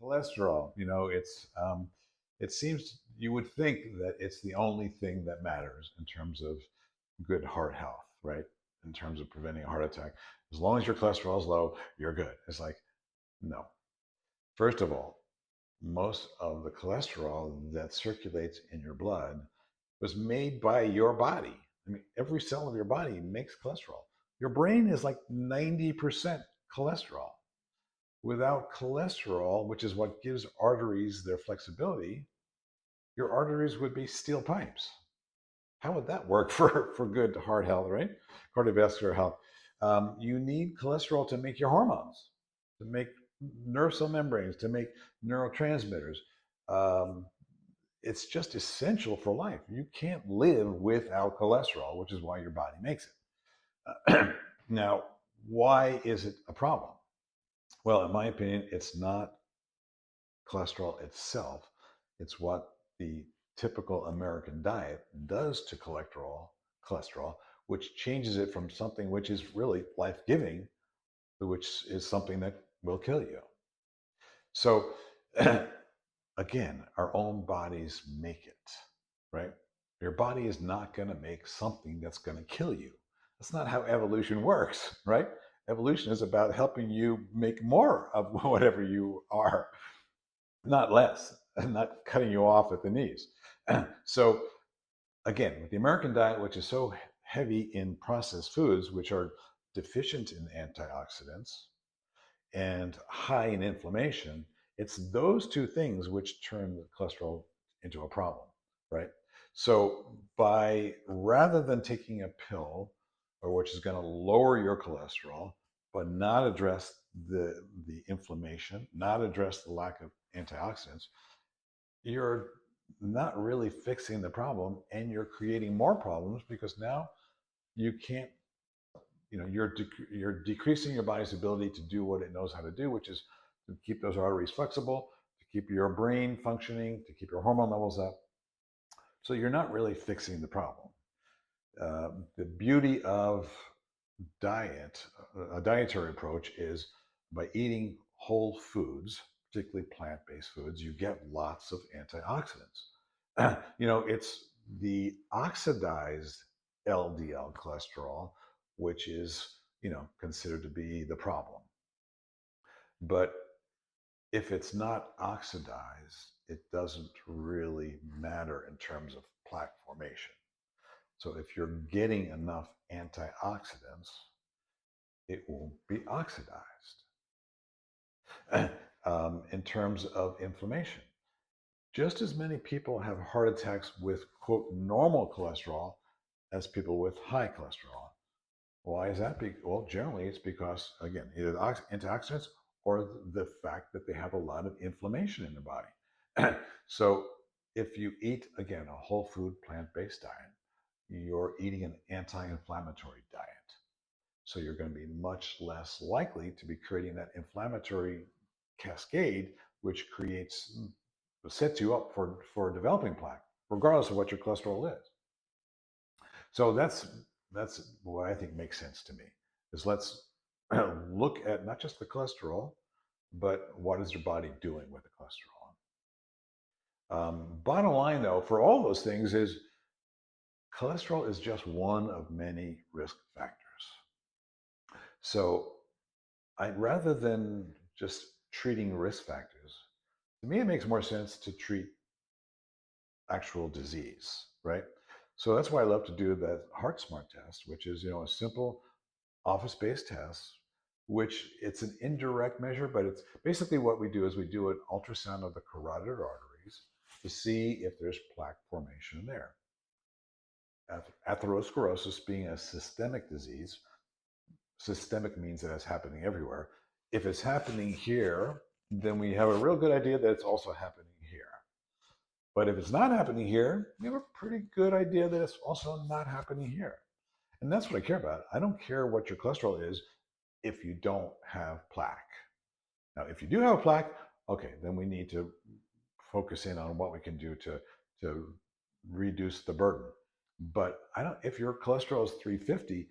cholesterol. It seems you would think that it's the only thing that matters in terms of good heart health, right? In terms of preventing a heart attack. As long as your cholesterol is low, you're good. It's like, no. First of all, most of the cholesterol that circulates in your blood was made by your body. I mean, every cell of your body makes cholesterol. Your brain is like 90% cholesterol. Without cholesterol, which is what gives arteries their flexibility, your arteries would be steel pipes. How would that work for good heart health, right? Cardiovascular health. You need cholesterol to make your hormones, to make nerve cell membranes, to make neurotransmitters. Um, it's just essential for life. You can't live without cholesterol, which is why your body makes it. Now, why is it a problem? Well, in my opinion, it's not cholesterol itself, it's what the typical American diet does to cholesterol, which changes it from something which is really life giving to which is something that will kill you. So, again, our own bodies make it, right? Your body is not going to make something that's going to kill you. That's not how evolution works, right? Evolution is about helping you make more of whatever you are, not less, and not cutting you off at the knees. So, again, with the American diet, which is so heavy in processed foods, which are deficient in antioxidants and high in inflammation, it's those two things which turn the cholesterol into a problem, right? So, by rather than taking a pill, or which is going to lower your cholesterol, but not address the inflammation, not address the lack of antioxidants, you're not really fixing the problem, and you're creating more problems because now you can't, you're decreasing your body's ability to do what it knows how to do, which is to keep those arteries flexible, to keep your brain functioning, to keep your hormone levels up. So you're not really fixing the problem. The beauty of a dietary approach, is by eating whole foods, particularly plant-based foods, you get lots of antioxidants. It's the oxidized LDL cholesterol, which is, considered to be the problem. But if it's not oxidized, it doesn't really matter in terms of plaque formation. So if you're getting enough antioxidants, it won't be oxidized. In terms of inflammation, just as many people have heart attacks with, quote, normal cholesterol as people with high cholesterol. Why is that? Well, generally it's because, again, either the antioxidants or the fact that they have a lot of inflammation in their body. So if you eat, again, a whole food plant-based diet, you're eating an anti-inflammatory diet. So you're going to be much less likely to be creating that inflammatory cascade, which sets you up for developing plaque, regardless of what your cholesterol is. So that's what I think makes sense to me. Is let's look at not just the cholesterol, but what is your body doing with the cholesterol. Bottom line, though, for all those things is cholesterol is just one of many risk factors. So rather than just treating risk factors, to me, it makes more sense to treat actual disease, right? So that's why I love to do that Heart Smart test, which is, a simple office-based test, which it's an indirect measure, but it's basically what we do is we do an ultrasound of the carotid arteries to see if there's plaque formation there. Atherosclerosis being a systemic disease, systemic means that it's happening everywhere. If it's happening here, then we have a real good idea that it's also happening here. But if it's not happening here, we have a pretty good idea that it's also not happening here. And that's what I care about. I don't care what your cholesterol is if you don't have plaque. Now, if you do have plaque, okay, then we need to focus in on what we can do to reduce the burden. But if your cholesterol is 350,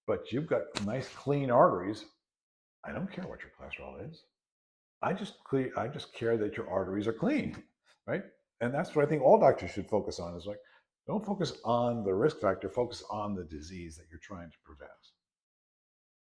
but you've got nice clean arteries, I don't care what your cholesterol is. I just care that your arteries are clean, right? And that's what I think all doctors should focus on is like, don't focus on the risk factor, focus on the disease that you're trying to prevent.